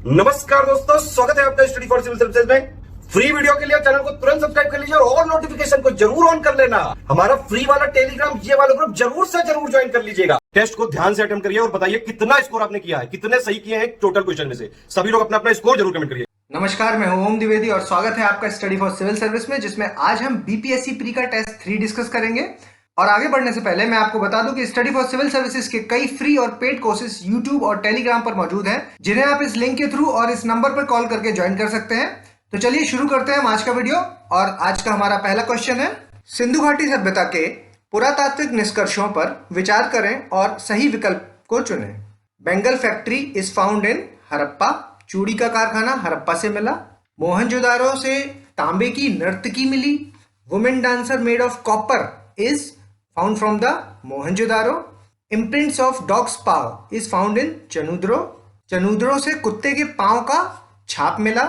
नमस्कार दोस्तों, स्वागत है आपका स्टडी फॉर सिविल सर्विसेज में। फ्री वीडियो के लिए चैनल को तुरंत सब्सक्राइब कर लीजिए और नोटिफिकेशन को जरूर ऑन कर लेना। हमारा फ्री वाला टेलीग्राम ये वाला ग्रुप जरूर से जरूर ज्वाइन कर लीजिएगा। टेस्ट को ध्यान से अटेम्प्ट करिए और बताइए कितना स्कोर आपने किया है, कितने सही किए हैं टोटल क्वेश्चन में से। सभी लोग अपना अपना स्कोर जरूर कमेंट करिए। नमस्कार, मैं हूं ओम द्विवेदी और स्वागत है आपका स्टडी फॉर सिविल सर्विस में, जिसमें आज हम बीपीएससी प्री का टेस्ट 3 डिस्कस करेंगे। और आगे बढ़ने से पहले मैं आपको बता दूं कि स्टडी फॉर सिविल सर्विसेज के कई फ्री और पेड कोर्सेज यूट्यूब और टेलीग्राम पर मौजूद हैं, जिन्हें आप इस लिंक के थ्रू और इस नंबर पर कॉल करके ज्वाइन कर सकते हैं। तो चलिए शुरू करते हैं आज का वीडियो। और आज का हमारा पहला क्वेश्चन है, सिंधु घाटी सभ्यता के पुरातात्विक निष्कर्षों पर विचार करें और सही विकल्प को चुनें। बेंगल फैक्ट्री इज फाउंड इन हड़प्पा। चूड़ी का कारखाना हड़प्पा से मिला। मोहनजोदारो से तांबे की नर्तकी मिली। Women dancer made of copper is found from the Mohenjodaro. Imprints of dogs paw is found in Chanhudaro. Chanhudaro से कुत्ते के पांव का छाप मिला।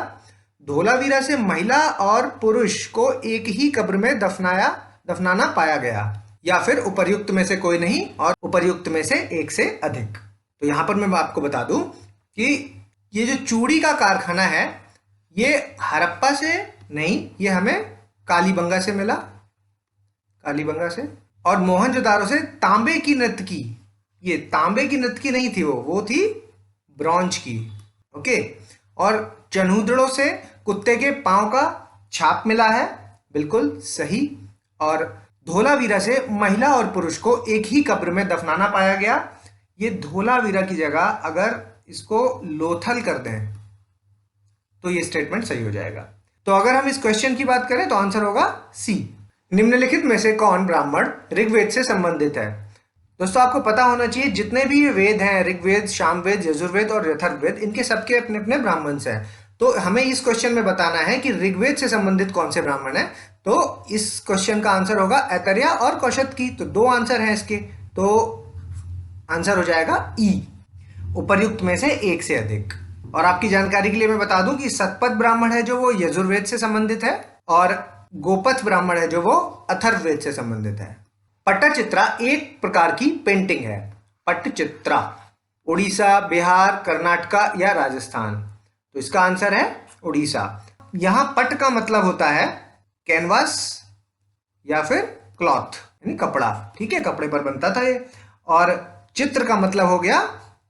धोलावीरा से महिला और पुरुष को एक ही कब्र में दफनाना पाया गया। या फिर उपर्युक्त में से कोई नहीं और उपर्युक्त में से एक से अधिक। तो यहां पर मैं आपको बता दूं कि ये जो चूड़ी का कारखाना है ये हड़प्पा से नहीं, ये हमें कालीबंगा से मिला, कालीबंगा से। और मोहनजोदारो से तांबे की नर्तकी, ये तांबे की नर्तकी नहीं थी, वो थी ब्रॉन्ज की। ओके। और चनूद्रो से कुत्ते के पांव का छाप मिला है, बिल्कुल सही। और धोलावीरा से महिला और पुरुष को एक ही कब्र में दफनाना पाया गया। ये धोलावीरा की जगह अगर इसको लोथल कर दें तो ये स्टेटमेंट सही हो जाएगा। तो अगर हम इस क्वेश्चन की बात करें तो आंसर होगा सी। निम्नलिखित में से कौन ब्राह्मण ऋग्वेद से संबंधित है? दोस्तों आपको पता होना चाहिए जितने भी ये वेद हैं, ऋग्वेद, सामवेद, यजुर्वेद और अथर्ववेद, इनके सबके अपने अपने ब्राह्मण्स हैं। तो हमें इस क्वेश्चन में बताना है कि ऋग्वेद से संबंधित कौन से ब्राह्मण है। तो इस क्वेश्चन का आंसर होगा ऐतरेय और कौशतकी। तो 2 आंसर हैं इसके, तो आंसर हो जाएगा ई, उपर्युक्त में से एक से अधिक। और आपकी जानकारी के लिए मैं बता दूं कि सतपथ ब्राह्मण है जो वो यजुर्वेद से संबंधित है, और गोपथ ब्राह्मण है जो वो अथर्ववेद से संबंधित है। पट्टचित्रा एक प्रकार की पेंटिंग है। पट्टचित्रा उड़ीसा, बिहार, कर्नाटका या राजस्थान? तो इसका आंसर है उड़ीसा। यहां पट्ट का मतलब होता है कैनवास या फिर क्लॉथ, यानी कपड़ा। ठीक है, कपड़े पर बनता था ये। और चित्र का मतलब हो गया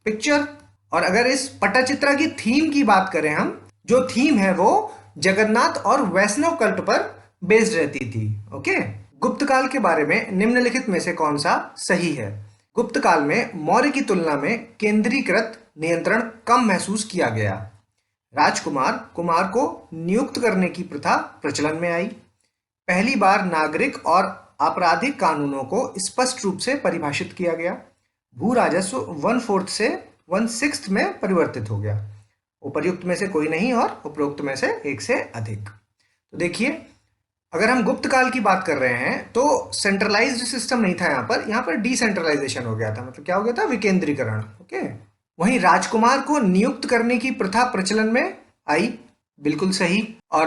पिक्चर। और अगर इस पट्टचित्रा की थीम की बात करें हम, जो थीम है वो जगन्नाथ और वैष्णव कल्ट पर बेस्ड रहती थी। ओके। गुप्त काल के बारे में निम्नलिखित में से कौन सा सही है? गुप्त काल में मौर्य की तुलना में केंद्रीकृत नियंत्रण कम महसूस किया गया। कुमार को नियुक्त करने की प्रथा प्रचलन में आई। पहली बार नागरिक और आपराधिक कानूनों को स्पष्ट रूप से परिभाषित किया गया। भू राजस्व 1/4 से 1/6 में परिवर्तित हो गया। उपर्युक्त में से कोई नहीं और उपरोक्त में से एक से अधिक। तो देखिए, अगर हम गुप्त काल की बात कर रहे हैं तो सेंट्रलाइज्ड सिस्टम नहीं था यहाँ पर डिसेंट्रलाइजेशन हो गया था। मतलब क्या हो गया था? विकेंद्रीकरण। ओके। वहीं राजकुमार को नियुक्त करने की प्रथा प्रचलन में आई, बिल्कुल सही। और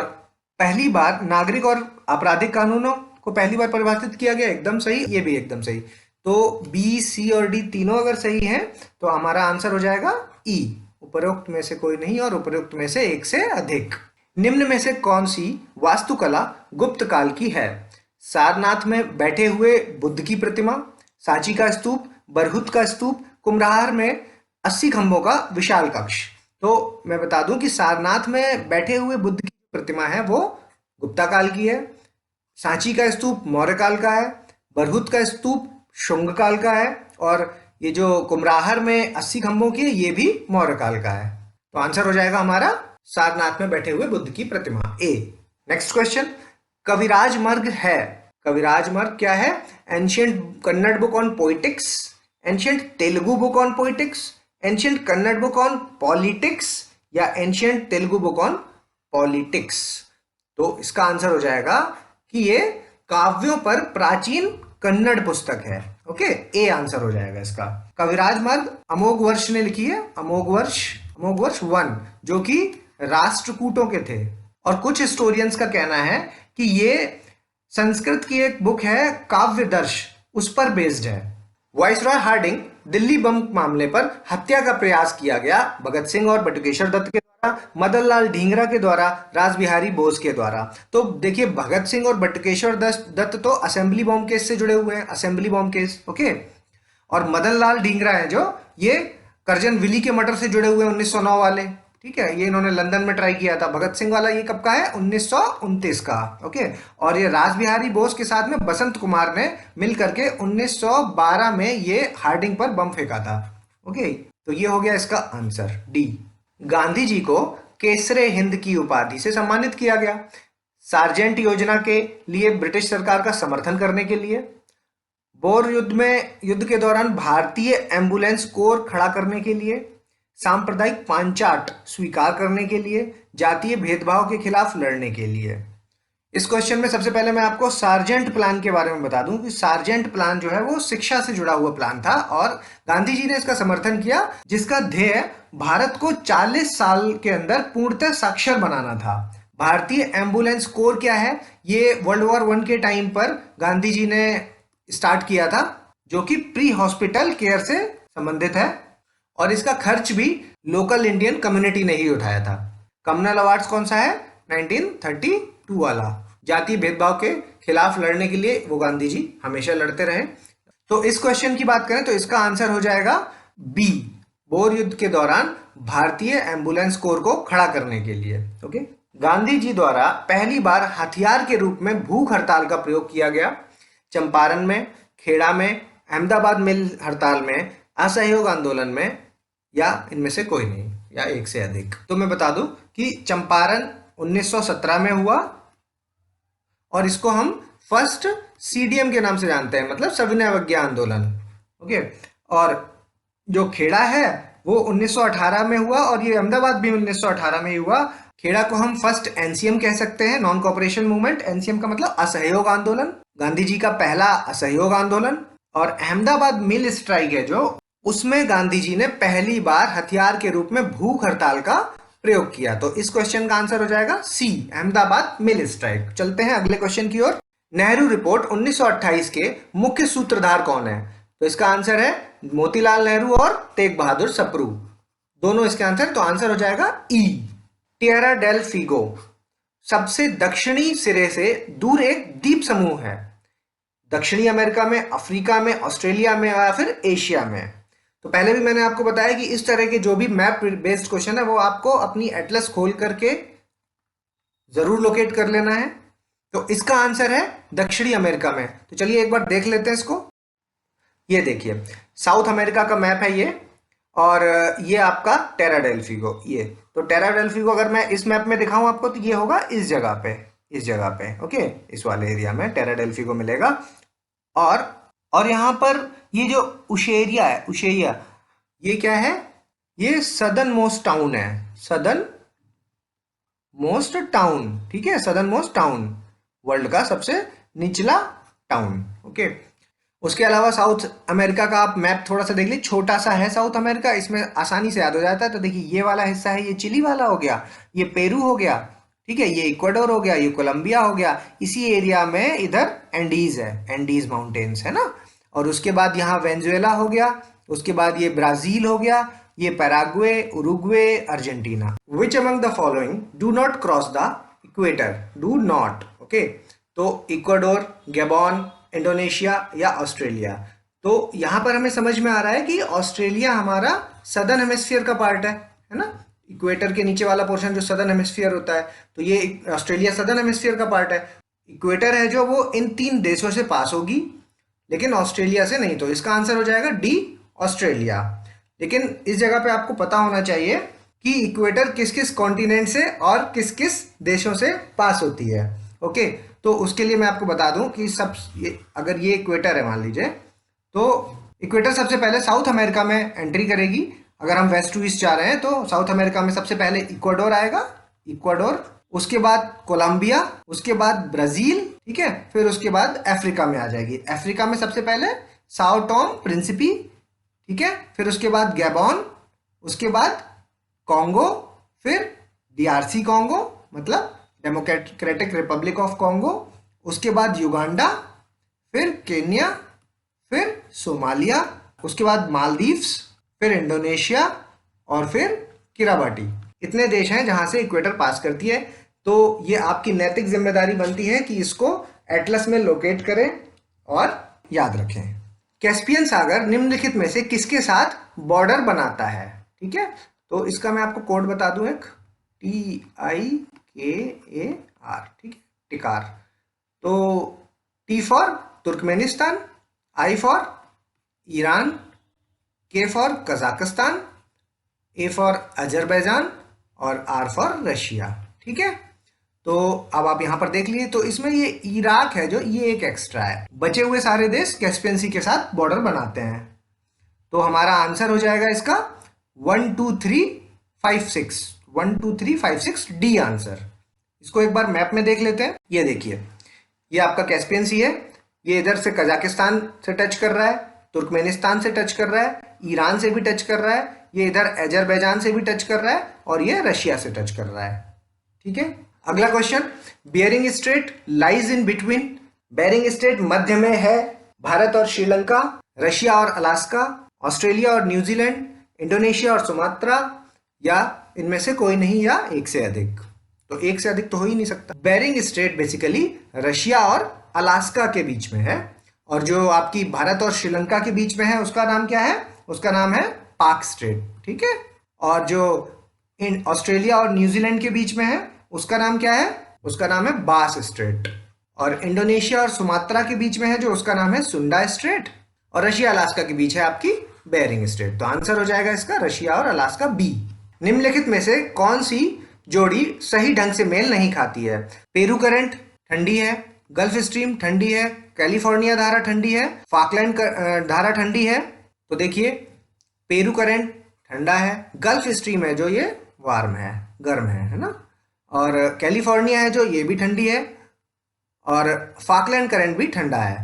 पहली बार नागरिक और आपराधिक कानूनों को पहली बार परिभाषित किया गया, एकदम सही। ये भी एकदम सही। तो बी, सी और डी तीनों अगर सही हैं तो हमारा आंसर हो जाएगा ई, उपरोक्त में से कोई नहीं और उपरोक्त में से एक से अधिक। निम्न में से कौन सी वास्तुकला गुप्त काल की है? सारनाथ में बैठे हुए बुद्ध की प्रतिमा, सांची का स्तूप, बरहुत का स्तूप, कुम्हरार में 80 खंभों का विशाल कक्ष। तो मैं बता दूं कि सारनाथ में बैठे हुए बुद्ध की प्रतिमा है वो गुप्ता काल की है। सांची का स्तूप मौर्य काल का है। बरहुत का स्तूप शुंग काल का है। और ये जो कुम्हरार में 80 खंभों की है ये भी मौर्य काल का है। तो आंसर हो जाएगा हमारा सारनाथ में बैठे हुए बुद्ध की प्रतिमा, ए। नेक्स्ट क्वेश्चन, कविराज मार्ग है। कविराज मार्ग क्या है? Ancient Kannada book on poetics, ancient Telugu book on poetics, ancient Kannada book on politics या ancient Telugu book on politics? तो इसका आंसर हो जाएगा कि ये काव्यों पर प्राचीन कन्नड़ पुस्तक है। ओके, ए आंसर हो जाएगा इसका। कविराज मार्ग अमोघ वर्ष ने लिखी है, अमोघ वर्ष 1, जो कि राष्ट्रकूटों के थे। और कुछ हिस्टोरियंस का कहना है कि ये संस्कृत की एक बुक है काव्यदर्श, उस पर बेस्ड है। वाइसरॉय हार्डिंग दिल्ली बम मामले पर हत्या का प्रयास किया गया भगत सिंह और बटुकेश्वर दत्त के द्वारा। मदन लाल ढींगरा के द्वारा, रासबिहारी बोस के द्वारा। तो देखिए भगत सिंह और बटुकेश्वर दत्त तो असेंबली बॉम्ब केस से जुड़े हुए हैं, असेंबली बॉम्ब केस, ओके। और मदन लाल ढींगरा है जो, ये करजन विली के मर्डर से जुड़े हुए 1909 वाले, ठीक है। ये इन्होंने लंदन में ट्राई किया था। भगत सिंह वाला ये कब का है, 1929 का, ओके। और ये रासबिहारी बोस के साथ में बसंत कुमार ने मिल करके 1912 में ये हार्डिंग पर बम फेंका था, ओके। तो ये हो गया इसका आंसर डी। गांधी जी को केसरे हिंद की उपाधि से सम्मानित किया गया, सार्जेंट योजना के लिए ब्रिटिश सरकार का समर्थन करने के लिए, बोर युद्ध के दौरान भारतीय एम्बुलेंस कोर खड़ा करने के लिए, सांप्रदायिक पांचाट स्वीकार करने के लिए, जातीय भेदभाव के खिलाफ लड़ने के लिए। इस क्वेश्चन में सबसे पहले मैं आपको सार्जेंट प्लान के बारे में बता दूं कि सार्जेंट प्लान जो है वो शिक्षा से जुड़ा हुआ प्लान था और गांधी जी ने इसका समर्थन किया, जिसका ध्येय भारत को 40 साल के अंदर पूर्णतः साक्षर बनाना था। भारतीय एम्बुलेंस कोर क्या है, ये वर्ल्ड वॉर 1 के टाइम पर गांधी जी ने स्टार्ट किया था, जो कि प्री हॉस्पिटल केयर से संबंधित है और इसका खर्च भी लोकल इंडियन कम्युनिटी ने ही उठाया था। कम्युनल अवार्ड्स कौन सा है, 1932 वाला। जातीय भेदभाव के खिलाफ लड़ने के लिए वो गांधी जी हमेशा लड़ते रहे। तो इस क्वेश्चन की बात करें तो इसका आंसर हो जाएगा बी, बोर युद्ध के दौरान भारतीय एम्बुलेंस कोर को खड़ा करने के लिए, ओके। गांधी जी द्वारा पहली बार हथियार के रूप में भूख हड़ताल का प्रयोग किया गया, चंपारण में, खेड़ा में, अहमदाबाद मिल हड़ताल में, असहयोग आंदोलन में, या इनमें से कोई नहीं, या एक से अधिक। तो मैं बता दूं कि चंपारण 1917 में हुआ और इसको हम फर्स्ट सीडीएम के नाम से जानते हैं, मतलब सविनय अवज्ञा आंदोलन, ओके। और जो खेड़ा है वो 1918 में हुआ और ये अहमदाबाद भी 1918 में ही हुआ। खेड़ा को हम फर्स्ट एनसीएम कह सकते हैं, नॉन कोऑपरेशन मूवमेंट। एनसीएम का मतलब असहयोग आंदोलन, गांधी जी का पहला असहयोग आंदोलन। और अहमदाबाद मिल स्ट्राइक है जो, उसमें गांधी जी ने पहली बार हथियार के रूप में भूख हड़ताल का प्रयोग किया। तो इस क्वेश्चन का आंसर हो जाएगा सी, अहमदाबाद मिल स्ट्राइक। चलते हैं अगले क्वेश्चन की ओर। नेहरू रिपोर्ट 1928 के मुख्य सूत्रधार कौन है? तो इसका आंसर है मोतीलाल नेहरू और तेग बहादुर सप्रू, दोनों इसके आंसर। तो आंसर हो जाएगा ई, टिएरा डेल फिगो सबसे दक्षिणी सिरे से दूर एक द्वीप समूह है, दक्षिणी अमेरिका में, अफ्रीका में, ऑस्ट्रेलिया में या फिर एशिया में। तो पहले भी मैंने आपको बताया कि इस तरह के जो भी मैप बेस्ड क्वेश्चन है वो आपको अपनी एटलस खोल करके जरूर लोकेट कर लेना है। तो इसका आंसर है दक्षिणी अमेरिका में। तो चलिए एक बार देख लेते हैं इसको। ये देखिए साउथ अमेरिका का मैप है ये, और ये आपका टेरा डेल फिगो। ये तो टेरा डेल फिगो अगर मैं इस मैप में दिखाऊं आपको तो ये होगा इस जगह पे, इस जगह पे, ओके। इस वाले एरिया में टेरा डेल फिगो मिलेगा। और यहाँ पर ये जो उशेरिया है, उशेरिया, ये क्या है? ये सदर्न मोस्ट टाउन है, सदर्न मोस्ट टाउन, ठीक है। सदर्न मोस्ट टाउन, वर्ल्ड का सबसे निचला टाउन, ओके। उसके अलावा साउथ अमेरिका का आप मैप थोड़ा सा देख लीजिए, छोटा सा है साउथ अमेरिका, इसमें आसानी से याद हो जाता है। तो देखिए ये वाला हिस्सा है, ये चिली वाला हो गया, ये पेरू हो गया, ठीक है, ये इक्वाडोर हो गया, ये कोलंबिया हो गया। इसी एरिया में इधर एंडीज है, एंडीज माउंटेन्स है ना। और उसके बाद यहाँ वेनेजुएला हो गया, उसके बाद ये ब्राजील हो गया, ये Paraguay, Uruguay, Argentina. Which among the following do not cross the equator? Do not, okay. तो इक्वाडोर, गैबॉन, इंडोनेशिया या ऑस्ट्रेलिया। तो यहाँ पर हमें समझ में आ रहा है कि ऑस्ट्रेलिया हमारा सदर्न हेमिस्फीयर का पार्ट है ना। इक्वेटर के नीचे वाला पोर्शन जो सदर्न हेमिस्फीयर होता है, तो ये ऑस्ट्रेलिया सदर्न हेमिस्फीयर का पार्ट है। इक्वेटर है जो वो इन 3 देशों से पास होगी, लेकिन ऑस्ट्रेलिया से नहीं। तो इसका आंसर हो जाएगा डी, ऑस्ट्रेलिया। लेकिन इस जगह पे आपको पता होना चाहिए कि इक्वेटर किस किस कॉन्टिनेंट से और किस किस देशों से पास होती है, ओके। तो उसके लिए मैं आपको बता दूं कि अगर ये इक्वेटर है मान लीजिए, तो इक्वेटर सबसे पहले साउथ अमेरिका में एंट्री करेगी। अगर हम वेस्ट टू ईस्ट जा रहे हैं तो साउथ अमेरिका में सबसे पहले इक्वाडोर आएगा, इक्वाडोर, उसके बाद कोलंबिया, उसके बाद ब्राजील, ठीक है, फिर उसके बाद अफ्रीका में आ जाएगी। अफ्रीका में सबसे पहले साओ टोम प्रिंसिपी, ठीक है, फिर उसके बाद गैबॉन, उसके बाद कॉन्गो, फिर डीआरसी कॉन्गो मतलब डेमोक्रेटिक रिपब्लिक ऑफ कॉन्गो, उसके बाद युगांडा, फिर केन्या, फिर सोमालिया, उसके बाद मालदीव्स, फिर इंडोनेशिया और फिर किराबाटी। इतने देश हैं जहां से इक्वेटर पास करती है। तो ये आपकी नैतिक जिम्मेदारी बनती है कि इसको एटलस में लोकेट करें और याद रखें। कैस्पियन सागर निम्नलिखित में से किसके साथ बॉर्डर बनाता है? ठीक है, तो इसका मैं आपको कोड बता दूं, एक TIKAR, ठीक है, टिकार। तो T for Turkmenistan, I for Iran, K for Kazakhstan, A for Azerbaijan और R फॉर रशिया। ठीक है, तो अब आप यहां पर देख लीजिए, तो इसमें ये इराक है जो ये एक एक्स्ट्रा है। बचे हुए सारे देश कैस्पियन सी के साथ बॉर्डर बनाते हैं। तो हमारा आंसर हो जाएगा इसका 1 2 3 5 6, 1 2 3 5 6 डी आंसर। इसको एक बार मैप में देख लेते हैं। ये देखिए, ये आपका कैस्पियन सी है, ये इधर से कजाकिस्तान से टच कर रहा है, तुर्कमेनिस्तान से टच कर रहा है, ईरान से भी टच कर रहा है, ये इधर अजरबैजान से भी टच कर रहा है और ये रशिया से टच कर रहा है। ठीक है, अगला question, Bering Strait lies in between. Bering Strait मध्य में है भारत और श्रीलंका, रशिया और अलास्का, ऑस्ट्रेलिया और न्यूजीलैंड, इंडोनेशिया और सुमात्रा, या इनमें से कोई नहीं, या एक से अधिक। तो एक से अधिक तो हो ही नहीं सकता। बेरिंग स्ट्रेट बेसिकली रशिया और अलास्का के बीच में है, और जो आपकी भारत और श्रीलंका के बीच में है उसका नाम क्या है? उसका नाम है पाक स्ट्रेट। ठीक है, और जो ऑस्ट्रेलिया और न्यूजीलैंड के बीच में है उसका नाम क्या है? उसका नाम है बास स्ट्रेट। और इंडोनेशिया और सुमात्रा के बीच में है जो, उसका नाम है सुंडा स्ट्रेट। और रशिया अलास्का के बीच है आपकी बेरिंग स्ट्रेट। तो आंसर हो जाएगा इसका रशिया और अलास्का बी। निम्नलिखित में से कौन सी जोड़ी सही ढंग से मेल नहीं खाती है? पेरू करंट ठंडी है, गल्फ स्ट्रीम ठंडी है, कैलिफोर्निया धारा ठंडी है, फाकलैंड धारा ठंडी है। तो देखिए, पेरू करंट ठंडा है, गल्फ स्ट्रीम है जो ये वार्म है, गर्म है ना, और कैलिफोर्निया है जो ये भी ठंडी है, और फाकलैंड करंट भी ठंडा है।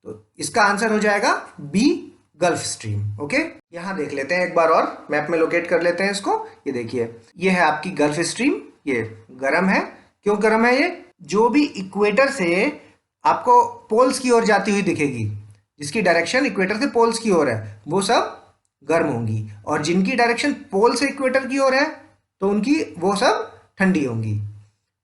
तो इसका आंसर हो जाएगा बी, गल्फ स्ट्रीम। ओके, यहां देख लेते हैं एक बार और, मैप में लोकेट कर लेते हैं इसको। ये देखिए, ये है आपकी गल्फ स्ट्रीम, ये गर्म है। क्यों गर्म है? ये जो भी इक्वेटर से आपको पोल्स की ओर जाती हुई दिखेगी, जिसकी डायरेक्शन इक्वेटर से पोल्स की ओर है, वो सब गर्म होंगी, और जिनकी डायरेक्शन पोल से इक्वेटर की ओर है तो उनकी वो सब ठंडी होंगी।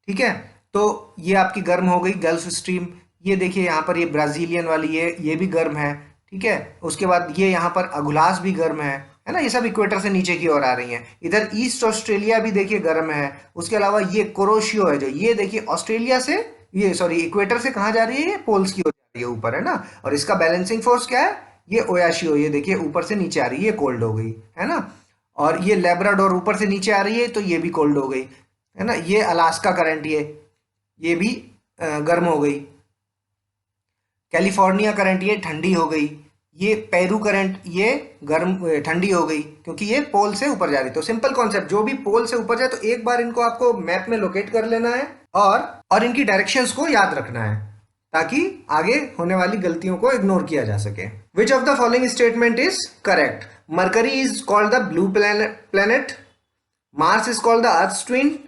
ठीक है, तो ये आपकी गर्म हो गई गल्फ स्ट्रीम। ये देखिए यहाँ पर, ये ब्राजीलियन वाली ये भी गर्म है। ठीक है, उसके बाद ये यहाँ पर अगुलास भी गर्म है ना, ये सब इक्वेटर से नीचे की ओर आ रही हैं। इधर ईस्ट ऑस्ट्रेलिया भी देखिए गर्म है। उसके अलावा ये कुरोशियो है जो, ये देखिए ऑस्ट्रेलिया से, ये सॉरी इक्वेटर से कहाँ जा रही है? ये पोल्स की ओर जा रही है, ऊपर है ना। और इसका बैलेंसिंग फोर्स क्या है? ये ओयाशियो, ये देखिए ऊपर से नीचे आ रही है, ये कोल्ड हो गई है ना। और ये लेब्राडोर ऊपर से नीचे आ रही है, तो ये भी कोल्ड हो गई है ना। ये अलास्का करंट, ये भी गर्म हो गई। कैलिफोर्निया करंट ये ठंडी हो गई। ये पेरू करंट ये गर्म ठंडी हो गई, क्योंकि ये पोल से ऊपर जा रही। तो सिंपल कॉन्सेप्ट, जो भी पोल से ऊपर जाए तो एक बार इनको आपको मैप में लोकेट कर लेना है, और इनकी डायरेक्शंस को याद रखना है, ताकि आगे होने वाली गलतियों को इग्नोर किया जा सके। Which of the following statement is correct? Mercury is called the blue planet, Mars is called the earth twin,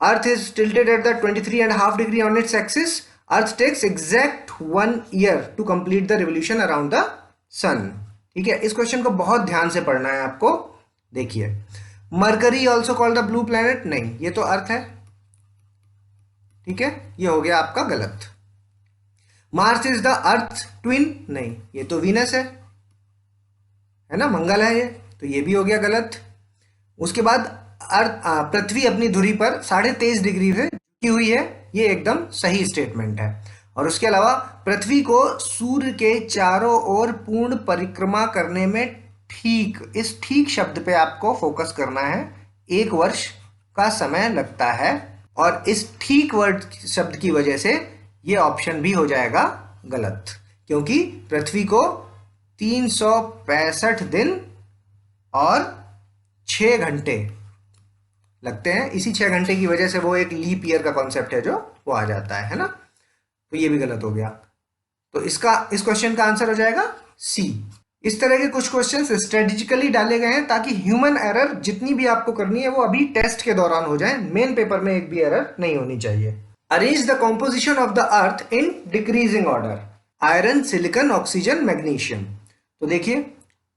earth is tilted at the 23.5 degree on its axis, earth takes exact 1 year to complete the revolution around the sun. ठीक है, इस question को बहुत ध्यान से पढ़ना है आपको। देखिए, mercury also called the blue planet, नहीं, ये तो अर्थ है। ठीक है, ये हो गया आपका गलत। Mars is the earth twin, नहीं, ये तो वीनस है ना, मंगल है ये, तो ये भी हो गया गलत। उसके बाद पृथ्वी अपनी धुरी पर 23.5 डिग्री से झुकी हुई है, ये एकदम सही स्टेटमेंट है। और उसके अलावा पृथ्वी को सूर्य के चारों ओर पूर्ण परिक्रमा करने में ठीक, इस ठीक शब्द पे आपको फोकस करना है। 1 वर्ष का समय लगता है, और इस ठीक वर्ड शब्द की वजह से ये ऑप्शन भी हो जाएगा गलत, क्योंकि पृथ्वी को 365 दिन और 6 घंटे लगते हैं। इसी 6 घंटे की वजह से वो एक लीप ईयर का कॉन्सेप्ट है जो वो आ जाता है ना। तो ये भी गलत हो गया। तो इस क्वेश्चन का आंसर हो जाएगा सी। इस तरह के कुछ क्वेश्चंस स्ट्रेटेजिकली डाले गए हैं ताकि ह्यूमन एरर जितनी भी आपको करनी है वो अभी टेस्ट के दौरान हो जाए, मेन पेपर में एक भी एरर नहीं होनी चाहिए। Arrange the composition of the earth in decreasing order, iron, silicon, oxygen, magnesium. तो देखिए,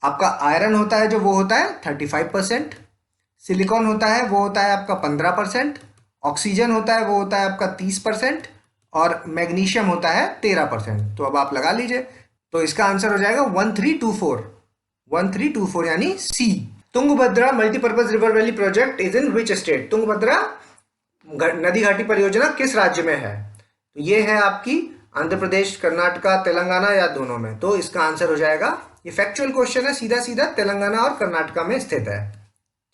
आपका आयरन होता है जो, वो होता है 35%, सिलिकॉन होता है वो होता है आपका 15%, ऑक्सीजन होता है वो होता है आपका 30% और मैग्नीशियम होता है 13%। तो अब आप लगा लीजिए, तो इसका आंसर हो जाएगा 1324, 1324 यानी C. Tungabhadra multipurpose river valley project is in which state? Tungabhadra नदी घाटी परियोजना किस राज्य में है? तो ये है आपकी आंध्र प्रदेश, कर्नाटका, तेलंगाना या दोनों में। तो इसका आंसर हो जाएगा, ये फैक्चुअल क्वेश्चन है, सीधा सीधा तेलंगाना और कर्नाटका में स्थित है।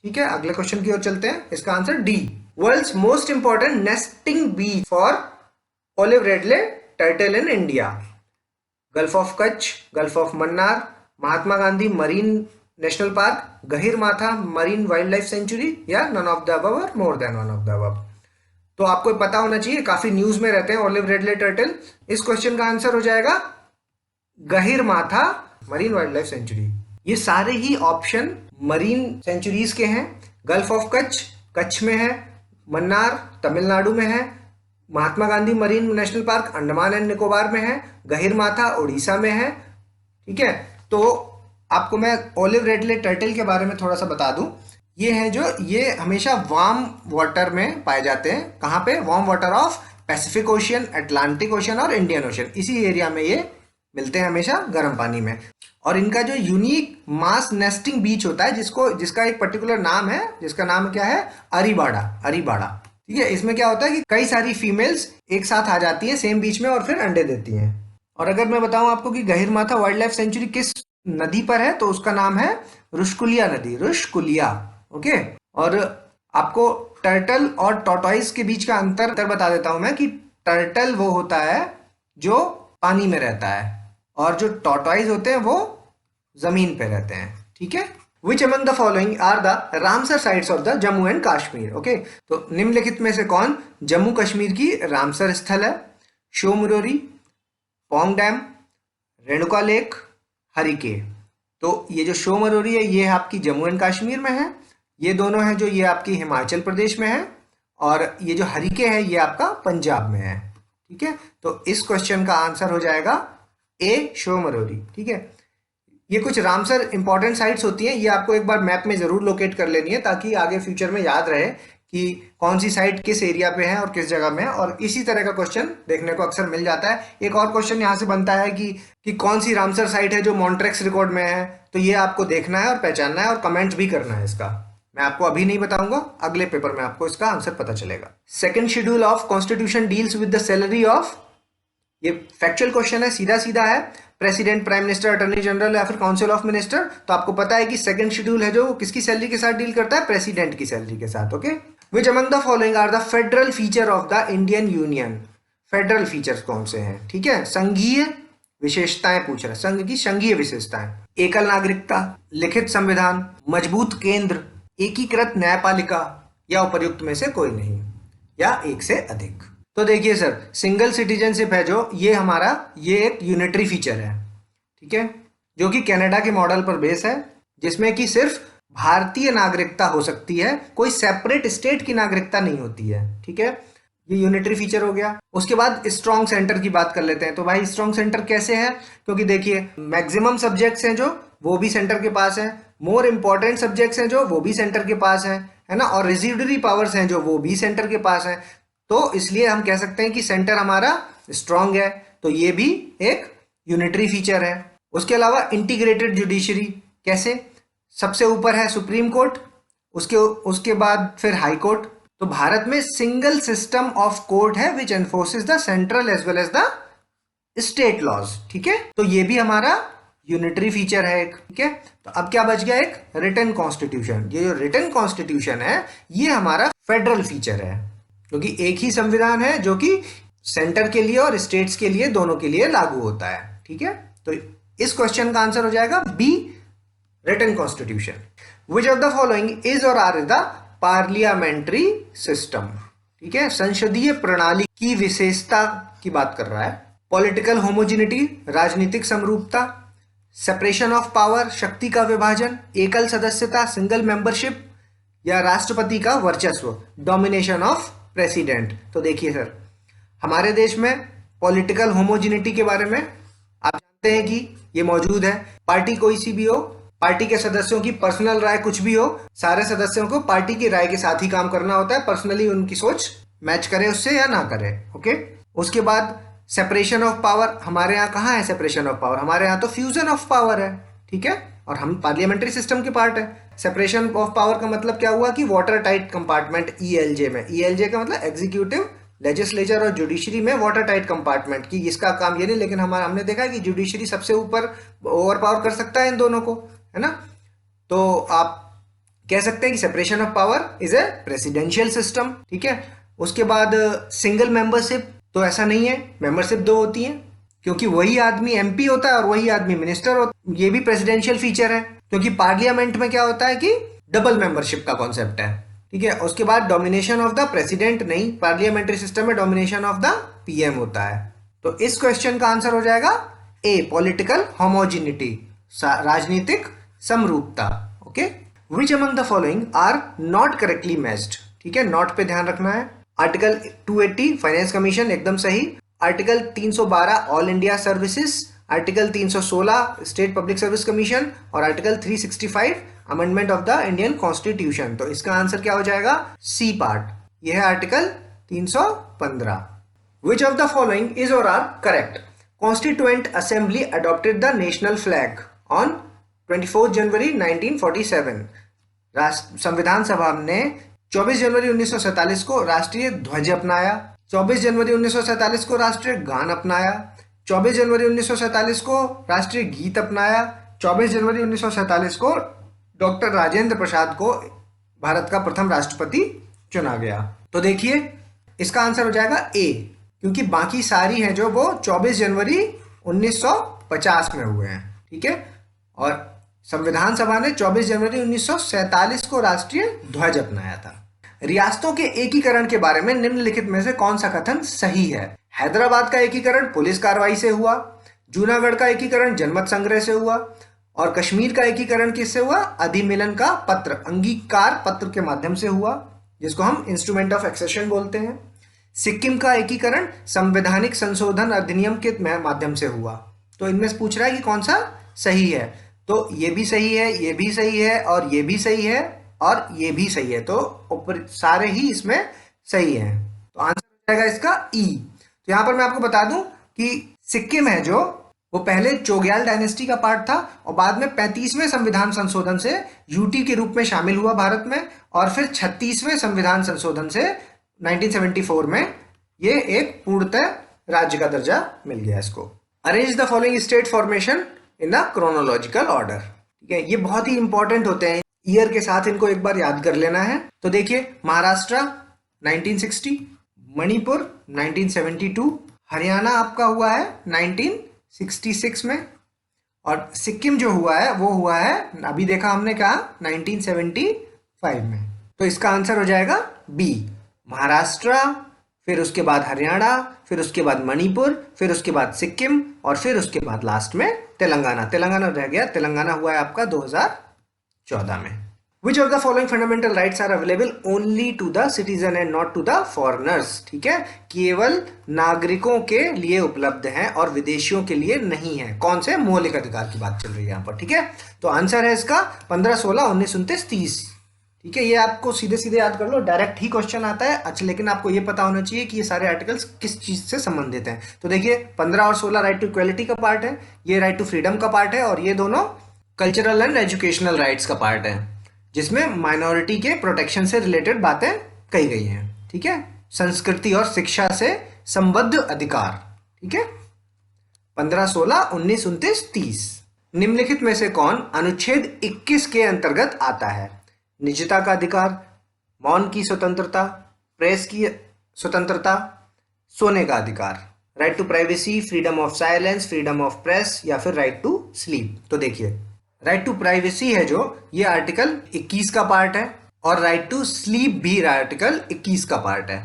ठीक है, अगले क्वेश्चन की ओर चलते हैं। इसका answer D, world's most important nesting beach for olive ridley turtle in India. Gulf of Kutch, gulf of Mannar, Mahatma Gandhi marine national park, Gahirmatha marine wild life sanctuary या नन ऑफ द अबव और more than one of the above. तो आपको पता होना चाहिए, काफी news में रहते हैं ओलिव रेडले टर्टल। इस क्वेश्चन का आंसर हो जाएगा Gahirmatha marine wild life century. ये सारे ही ऑप्शन मरीन सेंचुरीज के हैं। गल्फ ऑफ कच्छ कच्छ में है, मन्नार तमिलनाडु में है, Mahatma Gandhi marine national park Andaman and Nicobar में है, गहिरमाथा उड़ीसा में है। ठीक है, तो आपको मैं ओलिव रेडले टर्टल के बारे में थोड़ा सा बता दूं। ये है जो, ये हमेशा वार्म वाटर में पाए जाते हैं। कहाँ पे? Warm water of Pacific ocean, Atlantic ocean और इंडियन ओशियन, इसी एरिया में ये मिलते हैं हमेशा गर्म पानी में। और इनका जो यूनिक मास नेस्टिंग बीच होता है, जिसका एक पर्टिकुलर नाम है, जिसका नाम क्या है? अरीबाड़ा, अरीबाड़ा। ठीक है, इसमें क्या होता है कि कई सारी फीमेल्स एक साथ आ जाती हैं सेम बीच में और फिर अंडे देती हैं। और अगर मैं बताऊं आपको कि गहिरमाथा वाइल्ड लाइफ सेंचुरी किस नदी पर है, तो उसका नाम है रुशकुलिया नदी, रुशकुलिया। ओके, और आपको टर्टल और टॉर्टोइस के बीच का अंतर बता देता हूं मैं कि टर्टल वो होता है जो पानी में रहता है और जो टॉर्टोइस होते हैं वो जमीन पे रहते हैं। ठीक है, which among the following are the Ramsar sites of the Jammu and Kashmir? Okay, तो निम्नलिखित में से कौन जम्मू कश्मीर की रामसर स्थल है? Tso Moriri, Pong dam, Renuka lake, Harike. तो ये जो शो मरोरी है ये आपकी जम्मू एंड कश्मीर में है, ये दोनों हैं जो ये आपकी हिमाचल प्रदेश में है, और ये जो हरिके है ये आपका पंजाब में है। ठीक है, तो इस क्वेश्चन का आंसर हो जाएगा ए, शो मरोरी। ठीक है, ये कुछ रामसर इंपॉर्टेंट साइट्स होती हैं, ये आपको एक बार मैप में जरूर लोकेट कर लेनी है ताकि आगे फ्यूचर में याद रहे कि कौन सी साइट किस एरिया पे है और किस जगह में है। और इसी तरह का क्वेश्चन देखने को अक्सर मिल जाता है। एक और क्वेश्चन यहाँ से बनता है कि कौन सी रामसर साइट है जो मॉन्ट्रेक्स रिकॉर्ड में है, तो ये आपको देखना है और पहचानना है और कमेंट भी करना है इसका। मैं आपको अभी नहीं बताऊंगा, अगले पेपर में आपको इसका आंसर पता चलेगा। Second schedule of constitution deals with the salary of, ये फैक्चुअल क्वेश्चन है, सीधा सीधा है, president, prime minister, attorney general या फिर काउंसिल ऑफ मिनिस्टर। तो आपको पता है कि सेकंड शेड्यूल है जो किसकी सैलरी के साथ डील करता है? प्रेसिडेंट की सैलरी के साथ। Okay, which among the following are the federal feature of the Indian union? Federal features कौन से हैं? ठीक है, संघीय विशेषताएं पूछ रहा है, संघ की संघीय विशेषताएं। एकल नागरिकता, लिखित संविधान, मजबूत केंद्र, एकीकृत न्यायपालिका या उपर्युक्त में से कोई नहीं या एक से अधिक। तो देखिए सर, सिंगल सिटीजनशिप है जो, ये हमारा ये एक यूनिटरी फीचर है। ठीक है, जो कि कनाडा के मॉडल पर बेस है, जिसमें कि सिर्फ भारतीय नागरिकता हो सकती है, कोई सेपरेट स्टेट की नागरिकता नहीं होती है। ठीक है, ये यूनिटरी फीचर हो गया। उसके बाद स्ट्रॉन्ग सेंटर की बात कर लेते हैं। तो भाई स्ट्रॉन्ग सेंटर कैसे है? क्योंकि देखिए मैक्सिमम सब्जेक्ट्स हैं जो वो भी सेंटर के पास है, मोर इंपॉर्टेंट सब्जेक्ट्स हैं जो वो भी सेंटर के पास है ना, और रेसिडुअरी पावर्स हैं जो वो भी सेंटर के पास है। तो इसलिए हम कह सकते हैं कि सेंटर हमारा स्ट्रॉन्ग है। तो ये भी एक यूनिटरी फीचर है। उसके अलावा इंटीग्रेटेड जुडिशरी, कैसे? सबसे ऊपर है सुप्रीम कोर्ट, उसके बाद फिर हाई कोर्ट। तो भारत में सिंगल सिस्टम ऑफ कोर्ट है which enforces the central as well as the state laws. ठीक है, तो ये भी हमारा यूनिटरी फीचर है एक। ठीक है, तो अब क्या बच गया? एक रिटन कॉन्स्टिट्यूशन। ये जो रिटन कॉन्स्टिट्यूशन है ये हमारा फेडरल फीचर है, क्योंकि एक ही संविधान है जो कि सेंटर के लिए और स्टेट्स के लिए, दोनों के लिए लागू होता है। ठीक है, तो इस क्वेश्चन का आंसर हो जाएगा B, written constitution. Which of the following is और आर द पार्लियामेंट्री सिस्टम? ठीक है, संसदीय प्रणाली की विशेषता की बात कर रहा है। पॉलिटिकल होमोजिनिटी, राजनीतिक समरूपता, सेपरेशन ऑफ पावर, शक्ति का विभाजन, एकल सदस्यता, सिंगल मेंबरशिप या राष्ट्रपति का वर्चस्व, डोमिनेशन ऑफ प्रेसिडेंट। तो देखिए सर, हमारे देश में पॉलिटिकल होमोजिनिटी के बारे में आप जानते हैं कि ये मौजूद है। पार्टी कोई सी भी हो, पार्टी के सदस्यों की पर्सनल राय कुछ भी हो, सारे सदस्यों को पार्टी की राय के साथ ही काम करना होता है, पर्सनली उनकी सोच मैच करे उससे या ना करे। ओके, उसके बाद सेपरेशन ऑफ पावर, हमारे यहाँ कहाँ है सेपरेशन ऑफ पावर, हमारे यहाँ तो फ्यूजन ऑफ पावर है, ठीक है, और हम पार्लियामेंट्री सिस्टम के पार्ट है। सेपरेशन ऑफ पावर का मतलब क्या हुआ कि वाटर टाइट कंपार्टमेंट ईएलजे में, ईएलजे का मतलब एग्जीक्यूटिव, लेजिस्लेचर और जुडिशरी में वाटर टाइट कंपार्टमेंट की, इसका काम ये नहीं, लेकिन हमने देखा है कि जुडिशरी सबसे ऊपर ओवर पावर कर सकता है इन दोनों को, है ना। तो आप कह सकते हैं कि separation of power is a presidential system, ठीक है। उसके बाद सिंगल मेंबरशिप, तो ऐसा नहीं है, मेंबरशिप दो होती है, क्योंकि वही आदमी एमपी होता है और वही आदमी मिनिस्टर होता है। ये भी प्रेसिडेंशियल फीचर है, क्योंकि पार्लियामेंट में क्या होता है कि डबल मेंबरशिप का कॉन्सेप्ट है, ठीक है। उसके बाद डोमिनेशन ऑफ द प्रेसिडेंट नहीं, पार्लियामेंट्री सिस्टम में डोमिनेशन ऑफ द पीएम होता है। तो इस क्वेश्चन का आंसर हो जाएगा ए, पॉलिटिकल होमोजिनिटी, राजनीतिक समरूपता। Okay, which among the following are not correctly matched, ठीक है, नॉट पे ध्यान रखना है। आर्टिकल 280 फाइनेंस कमीशन एकदम सही, article 312 all India services, article 316 state public service commission और article 365 amendment of the Indian constitution. तो इसका आंसर क्या हो जाएगा, सी पार्ट, यह है article 315। Which of the following is और are correct, constituent assembly adopted the national flag on 24 January 1947। संविधान सभा ने 24 जनवरी 1947 को राष्ट्रीय ध्वज अपनाया, 24 जनवरी 1947 को राष्ट्रीय गान अपनाया, 24 जनवरी 1947 को राष्ट्रीय गीत अपनाया, 24 जनवरी 1947 को डॉक्टर राजेंद्र प्रसाद को भारत का प्रथम राष्ट्रपति चुना गया। तो देखिए इसका आंसर हो जाएगा ए, क्योंकि बाकी सारी हैं जो वो 24 जनवरी 1950 में हुए हैं, ठीक है, और संविधान सभा ने 24 जनवरी 1947 को राष्ट्रीय ध्वज अपनाया था। रियासतों के एकीकरण के बारे में निम्नलिखित में से कौन सा कथन सही है। हैदराबाद का एकीकरण पुलिस कार्रवाई से हुआ, जूनागढ़ का एकीकरण जनमत संग्रह से हुआ और कश्मीर का एकीकरण किससे हुआ, अधिमिलन का पत्र, अंगीकार पत्र के माध्यम से हुआ, जिसको हम इंस्ट्रूमेंट ऑफ एक्सेशन बोलते हैं। सिक्किम का एकीकरण संवैधानिक संशोधन अधिनियम के माध्यम से हुआ। तो इनमें से पूछ रहा है कि कौन सा सही है, तो ये भी सही है, ये भी सही है और ये भी सही है और ये भी सही है, तो ऊपर सारे ही इसमें सही हैं। तो आंसर हो जाएगा इसका ई। तो यहां पर मैं आपको बता दूं कि सिक्किम है जो वो पहले चोग्याल डायनेस्टी का पार्ट था और बाद में 35वें संविधान संशोधन से यूटी के रूप में शामिल हुआ भारत में, और फिर 36वें संविधान संशोधन से 1974 में ये एक पूर्णतः राज्य का दर्जा मिल गया इसको। Arrange the following state formation in the chronological order, ठीक है, ये बहुत ही इंपॉर्टेंट होते हैं, ईयर के साथ इनको एक बार याद कर लेना है। तो देखिए महाराष्ट्र 1960, मणिपुर 1972, हरियाणा आपका हुआ है 1966 में, और सिक्किम जो हुआ है वो हुआ है, अभी देखा हमने कहा 1975 में। तो इसका आंसर हो जाएगा बी, महाराष्ट्र, फिर उसके बाद हरियाणा, फिर उसके बाद मणिपुर, फिर उसके बाद सिक्किम और फिर उसके बाद लास्ट में तेलंगाना। तेलंगाना रह गया, तेलंगाना हुआ है आपका 2014 में। Which of the following fundamental rights are available only to the citizen and not to the foreigners, ठीक है, केवल नागरिकों के लिए उपलब्ध हैं और विदेशियों के लिए नहीं है। कौन से मौलिक अधिकार की बात चल रही है यहाँ पर, ठीक है। तो आंसर है इसका 15, 16, 19, 29, 30, ठीक है। ये आपको सीधे सीधे याद कर लो, डायरेक्ट ही क्वेश्चन आता है। अच्छा, लेकिन आपको ये पता होना चाहिए कि ये सारे आर्टिकल्स किस चीज से संबंधित हैं। तो देखिए 15 और 16 राइट टू इक्वलिटी का पार्ट है, ये राइट टू फ्रीडम का पार्ट है, और ये दोनों कल्चरल एंड एजुकेशनल राइट्स का पार्ट है, जिसमें माइनॉरिटी के प्रोटेक्शन से रिलेटेड बातें कही गई हैं, ठीक है, संस्कृति और शिक्षा से संबद्ध अधिकार, ठीक है। 15, 16, 19, 29, 30। निम्नलिखित में से कौन अनुच्छेद 21 के अंतर्गत आता है। निजता का अधिकार, मौन की स्वतंत्रता, प्रेस की स्वतंत्रता, सोने का अधिकार, right to privacy, freedom of silence, freedom of press या फिर राइट टू स्लीप। तो देखिए राइट टू प्राइवेसी है जो, ये आर्टिकल 21 का पार्ट है, और राइट टू स्लीप भी आर्टिकल 21 का पार्ट है।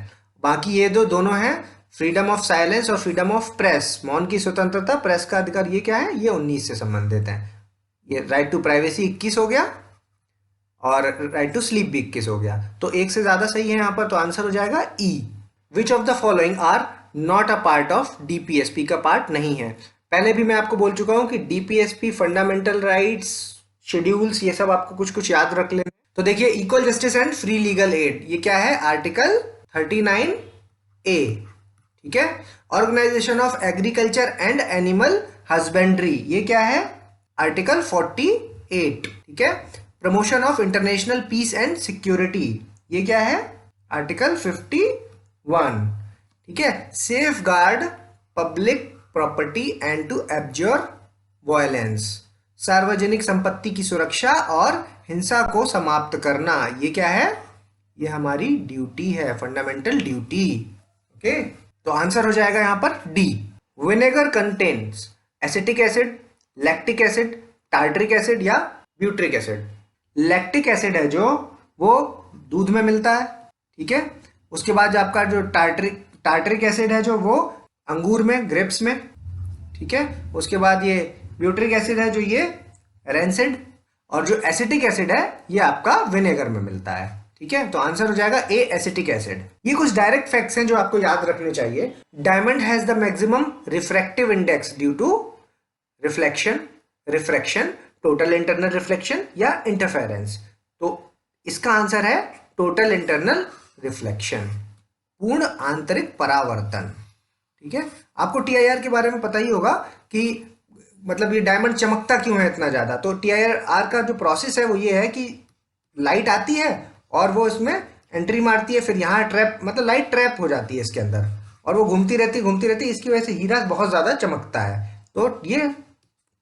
बाकी ये दोनों हैं फ्रीडम ऑफ साइलेंस और फ्रीडम ऑफ प्रेस, मौन की स्वतंत्रता, प्रेस का अधिकार, ये क्या है, ये 19 से संबंधित है। ये राइट टू प्राइवेसी 21 हो गया और राइट टू स्लीप भी 21 हो गया। तो एक से ज्यादा सही है यहाँ पर, तो आंसर हो जाएगा E. Which of the following are not a part of DPSP का पार्ट नहीं है। पहले भी मैं आपको बोल चुका हूं कि डीपीएसपी फंडामेंटल राइट्स शेड्यूल्स, ये सब आपको कुछ कुछ याद रख लेना। तो देखिए, equal justice and free legal aid, ये क्या है? आर्टिकल 39A, ठीक है। Organisation of agriculture and animal husbandry, ये क्या है? आर्टिकल 48, ठीक है। Promotion of international peace and security, ये क्या है? आर्टिकल 51, ठीक है। Safeguard public property and to abjure violence, सार्वजनिक संपत्ति की सुरक्षा और हिंसा को समाप्त करना, ये क्या है? ये हमारी ड्यूटी है, फंडामेंटल ड्यूटी। ओके, तो आंसर हो जाएगा यहां पर D. Vinegar contains acetic acid, lactic acid, tartaric acid या ब्यूट्रिक एसिड। लैक्टिक एसिड है जो, वो दूध में मिलता है, ठीक है। उसके बाद आपका जो टार्ट्रिक एसिड है जो, वो अंगूर में, ग्रेप्स में, ठीक है। उसके बाद ये ब्यूट्रिक एसिड है जो ये रेंसिड, और जो एसिटिक एसिड है ये आपका विनेगर में मिलता है, ठीक है। तो आंसर हो जाएगा ए, एसिटिक एसिड। ये कुछ डायरेक्ट फैक्ट्स हैं जो आपको याद रखने चाहिए। Diamond has the maximum refractive index due to reflection, refraction, total internal reflection या इंटरफेरेंस। तो इसका आंसर है टोटल इंटरनल रिफ्लेक्शन, पूर्ण आंतरिक परावर्तन, ठीक है। आपको टीआईआर के बारे में पता ही होगा कि मतलब ये डायमंड चमकता क्यों है इतना ज्यादा। तो टीआईआर का जो प्रोसेस है वो ये है कि लाइट आती है और वो इसमें एंट्री मारती है, फिर यहाँ ट्रैप, मतलब लाइट ट्रैप हो जाती है इसके अंदर, और वो घूमती रहती है, इसकी वजह से हीरा बहुत ज्यादा चमकता है। तो ये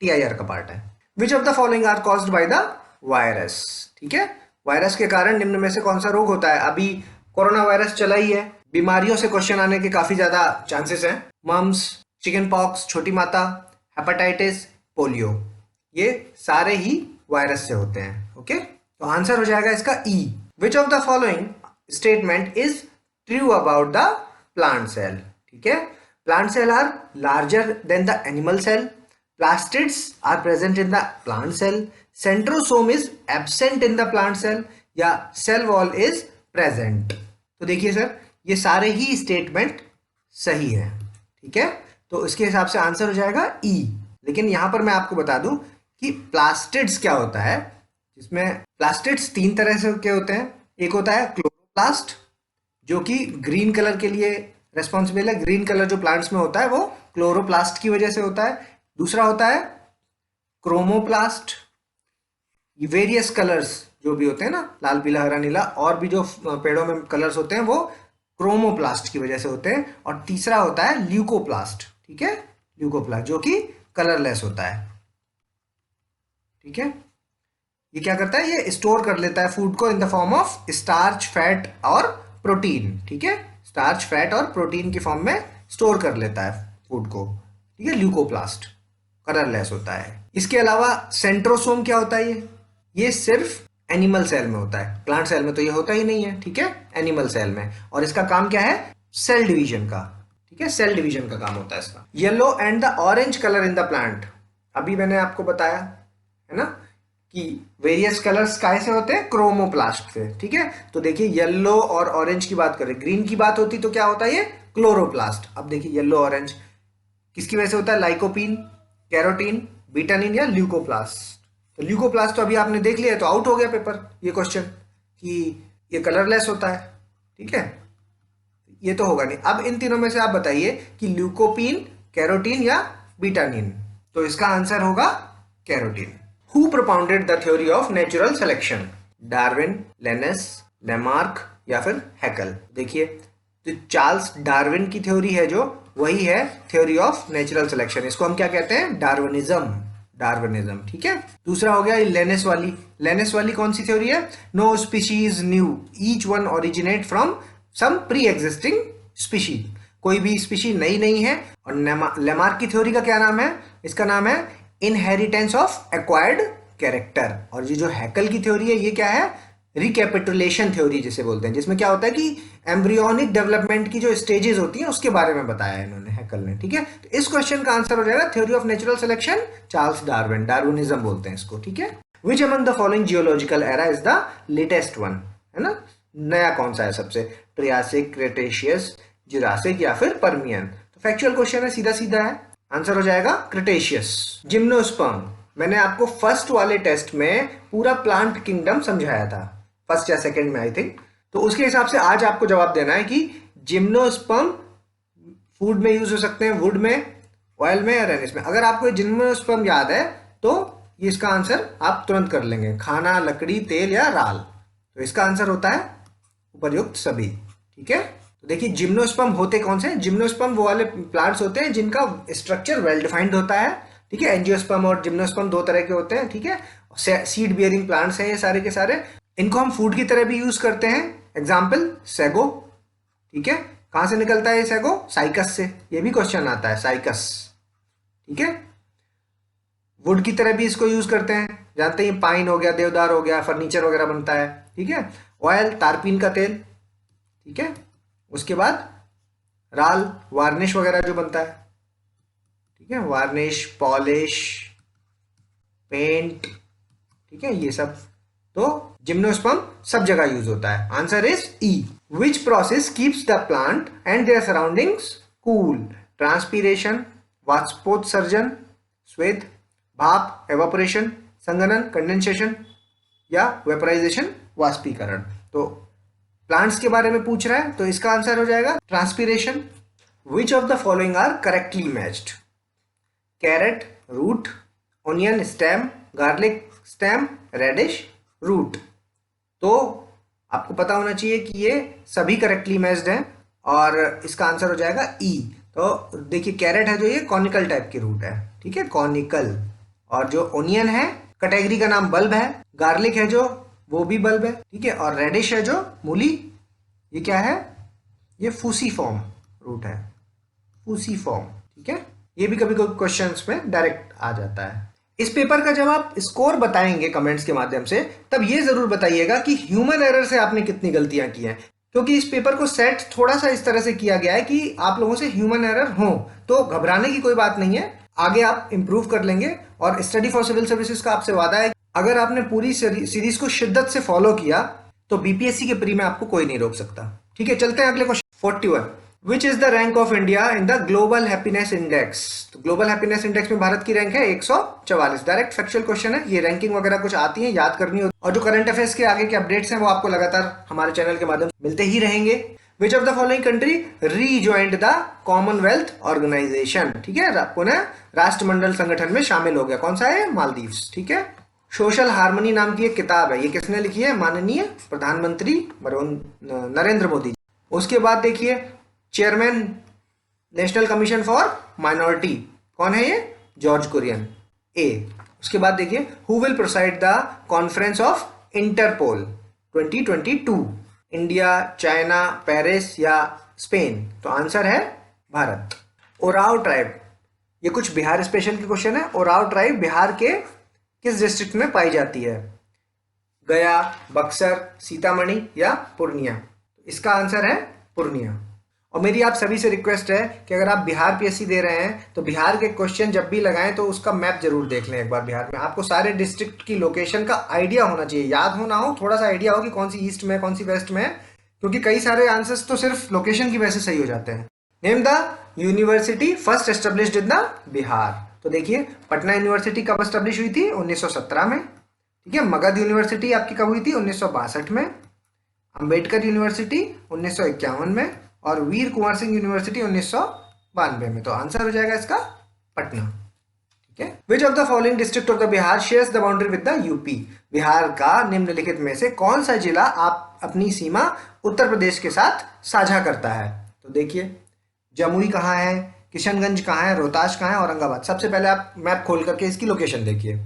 टीआईआर का पार्ट है। Which of the following are caused by the virus, ठीक है। वायरस के कारण निम्न में से कौन सा रोग होता है? अभी कोरोना वायरस चला ही है, बीमारियों से क्वेश्चन आने के काफी ज्यादा चांसेस हैं। मम्स, चिकन पॉक्स, छोटी माता, हेपेटाइटिस, पोलियो, ये सारे ही वायरस से होते हैं। ओके, तो आंसर हो जाएगा इसका E. Which of the following statement is true about the plant cell, ठीक है। Plant cell are larger than the animal cell, plastids are present in the plant cell, centrosome is absent in the plant cell, या cell wall is present. तो देखिए sir, ये सारे ही statement सही है, ठीक है। तो इसके हिसाब से आंसर हो जाएगा ई। लेकिन यहां पर मैं आपको बता दूं कि प्लास्टिड्स क्या होता है, जिसमें प्लास्टिड्स तीन तरह से के होते हैं। एक होता है क्लोरोप्लास्ट, जो कि ग्रीन कलर के लिए रेस्पॉन्सिबल है। ग्रीन कलर जो प्लांट्स में होता है वो क्लोरोप्लास्ट की वजह से होता है। दूसरा होता है क्रोमोप्लास्ट, वेरियस कलर्स जो भी होते हैं ना, लाल, पीला, हरा, नीला, और भी जो पेड़ों में कलर्स होते हैं वो क्रोमोप्लास्ट की वजह से होते हैं। और तीसरा होता है ल्यूकोप्लास्ट, ठीक है, ल्यूकोप्लास्ट जो कि कलरलेस होता है, ठीक है। ये क्या करता है? ये स्टोर कर लेता है फूड को in the form of starch, fat और प्रोटीन, ठीक है। स्टार्च, फैट और प्रोटीन की फॉर्म में स्टोर कर लेता है फूड को, ठीक है। ल्यूकोप्लास्ट कलरलेस होता है। इसके अलावा सेंट्रोसोम क्या होता है? ये सिर्फ एनिमल सेल में होता है, प्लांट सेल में तो ये होता ही नहीं है, ठीक है, एनिमल सेल में। और इसका काम क्या है? सेल डिवीजन का, ठीक है, सेल डिवीजन का काम होता है इसका। Yellow and the orange colour in the plant, अभी मैंने आपको बताया है ना कि वेरियस कलर्स कैसे होते हैं? क्रोमोप्लास्ट से, ठीक है। तो देखिए, येलो और ऑरेंज की बात करें, ग्रीन की बात होती तो क्या होता है? ये क्लोरोप्लास्ट। अब देखिए, येलो ऑरेंज किसकी वजह से होता है? लाइकोपीन, कैरोटीन, बीटानिन या ल्यूकोप्लास्ट। तो ल्यूकोप्लास्ट तो अभी आपने देख लिया, तो आउट हो गया पेपर ये क्वेश्चन कि ये कलरलेस होता है, ठीक है, ये तो होगा नहीं। अब इन तीनों में से आप बताइए कि ल्यूकोपीन, कैरोटीन या बीटानिन। तो इसका आंसर होगा carotene. Who propounded the theory of natural selection? Darwin, Linnaeus, Lamarck या फिर हैकल। देखिए, तो चार्ल्स डार्विन की थ्योरी है जो, वही है थ्योरी ऑफ नेचुरल सिलेक्शन। इसको हम क्या कहते हैं? डार्विनिज्म, डार्विनिज्म, ठीक है। दूसरा हो गया लेनेस वाली। लेनेस वाली कौन सी थ्योरी है? No species new, each one originate from some pre existing species, कोई भी स्पीशी नई नहीं है। और लेमार्क की थ्योरी का क्या नाम है? इसका नाम है इनहेरिटेंस ऑफ एक्वायर्ड कैरेक्टर। और ये जो हैकल की थ्योरी है, ये क्या है? रिकैपिटुलेशन थ्योरी जिसे बोलते हैं, जिसमें क्या होता है कि एम्ब्रियोनिक डेवलपमेंट की जो स्टेजेस होती हैं उसके बारे में बताया है इन्होंने, हैकल ने, ठीक है। तो इस क्वेश्चन का आंसर हो जाएगा theory of natural selection, Charles Darwin, Darwinism बोलते हैं इसको, ठीक है। Which among the following geological era is the latest one, है ना, नया कौन सा है सबसे? ट्रियासिक, क्रेटेशियस, जुरासिक या फिर पर्मियन। तो फैक्चुअल क्वेश्चन है, सीधा सीधा है, आंसर हो जाएगा क्रेटेशियस। जिम्नोस्पर्म, मैंने आपको फर्स्ट वाले टेस्ट में पूरा प्लांट किंगडम समझाया था, फर्स्ट या सेकंड में आई थिंक। तो उसके हिसाब से आज आपको जवाब देना है कि जिम्नोस्पर्म फूड में यूज हो सकते हैं, वुड में, ऑयल में या रेनिस में। अगर आपको जिम्नोस्पर्म याद है तो ये इसका आंसर आप तुरंत कर लेंगे, खाना, लकड़ी, तेल या राल। तो इसका आंसर होता है उपर्युक्त सभी। ठीक है, तो देखिए जिम्नोस्पर्म होते कौन से? जिम्नोस्पर्म वो वाले प्लांट्स होते हैं जिनका स्ट्रक्चर वेल डिफाइंड होता है। ठीक है, एंजियोस्पर्म और जिम्नोस्पर्म दो तरह के होते हैं। ठीक है, सीड बियरिंग प्लांट्स हैं ये सारे के सारे। इनको हम फूड की तरह भी यूज करते हैं। Example sago. ठीक है, कहां से निकलता है ये सैगो? साइकस से। ये भी क्वेश्चन आता है, साइकस। ठीक है, वुड की तरह भी इसको यूज करते हैं, जानते हैं, पाइन हो गया, देवदार हो गया, फर्नीचर वगैरह बनता है। ठीक है, ऑयल, तारपीन का तेल। ठीक है, उसके बाद राल, वार्निश वगैरह जो बनता है। ठीक है, वार्निश, पॉलिश, पेंट। ठीक है, ये सब। तो जिम्नोस्पर्म सब जगह यूज होता है। Answer is E. Which process keeps the plant and there surroundings cool? Transpiration, वाष्पोत्सर्जन, श्वेत, भाप, एवापोरेशन, संघनन, कंडेंसेशन या वेपराइजेशन, वाष्पीकरण। तो प्लांट्स के बारे में पूछ रहा है तो इसका आंसर हो जाएगा transpiration. Which of the following are correctly matched? Carrot root, onion stem, garlic stem, radish root. तो आपको पता होना चाहिए कि ये सभी करेक्टली मैच्ड हैं और इसका आंसर हो जाएगा ई। तो देखिए कैरेट है जो ये कॉनिकल टाइप की रूट है। ठीक है, कॉनिकल। और जो ओनियन है कैटेगरी का नाम बल्ब है, गार्लिक है जो वो भी बल्ब है। ठीक है, और रेडिश है जो मूली, ये क्या है? ये फूसीफॉर्म रूट है, फूसीफॉर्म। ठीक है, ये भी कभी कभी क्वेश्चंस में डायरेक्ट आ जाता है। इस पेपर का जब आप स्कोर बताएंगे कमेंट्स के माध्यम से, तब ये जरूर बताइएगा कि ह्यूमन एरर से आपने कितनी गलतियां की हैं, क्योंकि इस पेपर को सेट थोड़ा सा इस तरह से किया गया है कि आप लोगों से ह्यूमन एरर हो। तो घबराने की कोई बात नहीं है, आगे आप इंप्रूव कर लेंगे। और स्टडी फॉर सिविल सर्विसेज का आपसे वादा है, अगर आपने पूरी सीरीज को शिद्दत से फॉलो किया तो बीपीएससी के प्री में आपको कोई नहीं रोक सकता। ठीक है, चलते हैं अगले question. 41 which is the rank of India in the global happiness index? तो ग्लोबल हैप्पीनेस इंडेक्स में भारत की रैंक है 144। डायरेक्ट फैक्चुअल क्वेश्चन है, ये रैंकिंग वगैरह कुछ आती है, याद करनी होती है। और जो करंट अफेयर्स के आगे के अपडेट्स हैं वो आपको लगातार हमारे चैनल के माध्यम से मिलते ही रहेंगे। Which of the following country rejoined the commonwealth organisation? ठीक है, पुनः राष्ट्रमंडल संगठन में शामिल हो गया। कौन सा है? मालदीव्स। ठीक है, सोशल हार्मनी नाम की एक किताब है, ये किसने लिखी है? माननीय प्रधानमंत्री नरेंद्र मोदी। उसके बाद देखिए chairman national commission for minority, कौन है ये? जॉर्ज कुरियन, ए। उसके बाद देखिए who will proceed the conference of Interpol 2022? India, China, Paris या स्पेन? तो आंसर है भारत। ओराव ट्राइब, ये कुछ बिहार स्पेशल के क्वेश्चन है। ओराव ट्राइब बिहार के किस डिस्ट्रिक्ट में पाई जाती है? गया, बक्सर, सीतामढ़ी या पूर्णिया? इसका आंसर है पूर्णिया। और मेरी आप सभी से रिक्वेस्ट है कि अगर आप बिहार पीएससी दे रहे हैं तो बिहार के क्वेश्चन जब भी लगाएं तो उसका मैप जरूर देख लें एक बार। बिहार में आपको सारे डिस्ट्रिक्ट की लोकेशन का आइडिया होना चाहिए, याद हो ना हो, थोड़ा सा आइडिया हो कि कौन सी ईस्ट में, कौन सी वेस्ट में है, क्योंकि कई सारे आंसर्स तो सिर्फ लोकेशन की वजह से सही हो जाते हैं। Name the university first established in the Bihar? तो देखिए पटना यूनिवर्सिटी कब एस्टेब्लिश हुई थी? 1917 में। ठीक है, मगध यूनिवर्सिटी आपकी कब हुई थी? 1962 में। अंबेडकर यूनिवर्सिटी 1951 में। और वीर कुंवर सिंह यूनिवर्सिटी 1992 में। तो आंसर हो जाएगा इसका पटना। ठीक है, which of the following district of the Bihar shares the boundary with the UP? Bihar का निम्नलिखित में से कौन सा जिला आप अपनी सीमा उत्तर प्रदेश के साथ साझा करता है? तो देखिए जमुई कहाँ है, किशनगंज कहाँ है, रोहतास कहाँ है, औरंगाबाद। सबसे पहले आप मैप खोल करके इसकी लोकेशन देखिए।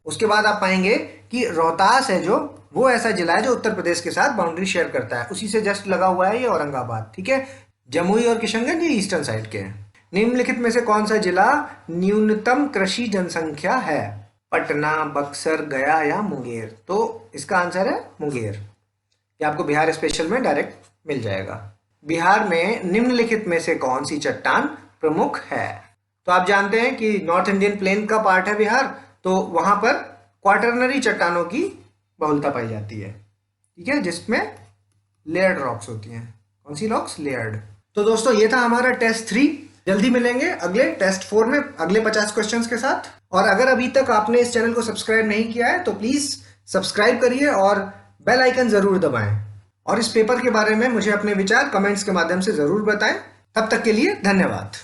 उसके बाद आप पाएंगे कि रोहतास है जो वो ऐसा जिला है जो उत्तर प्रदेश के साथ बाउंड्री शेयर करता है, उसी से जस्ट लगा हुआ है ये औरंगाबाद। ठीक है, जमुई और किशनगंज ये ईस्टर्न साइड के हैं। निम्नलिखित में से कौन सा जिला न्यूनतम कृषि जनसंख्या है? पटना, बक्सर, गया या मुंगेर? तो इसका आंसर है मुंगेर। ये आपको बिहार स्पेशल में डायरेक्ट मिल जाएगा। बिहार में निम्नलिखित में से कौन सी चट्टान प्रमुख है? तो आप जानते हैं कि नॉर्थ इंडियन प्लेन का पार्ट है बिहार, तो वहां पर क्वाटरनरी चट्टानों की बहुलता पाई जाती है। ठीक है, जिसमें लेयर्ड रॉक्स होती हैं। कौन सी रॉक्स? लेयर्ड। तो दोस्तों ये था हमारा टेस्ट 3। जल्दी मिलेंगे अगले टेस्ट 4 में अगले 50 क्वेश्चंस के साथ। और अगर अभी तक आपने इस चैनल को सब्सक्राइब नहीं किया है तो प्लीज सब्सक्राइब करिए और बेल आइकन जरूर दबाएं। और इस पेपर के बारे में मुझे अपने विचार कमेंट्स के माध्यम से जरूर बताएं। तब तक के लिए धन्यवाद।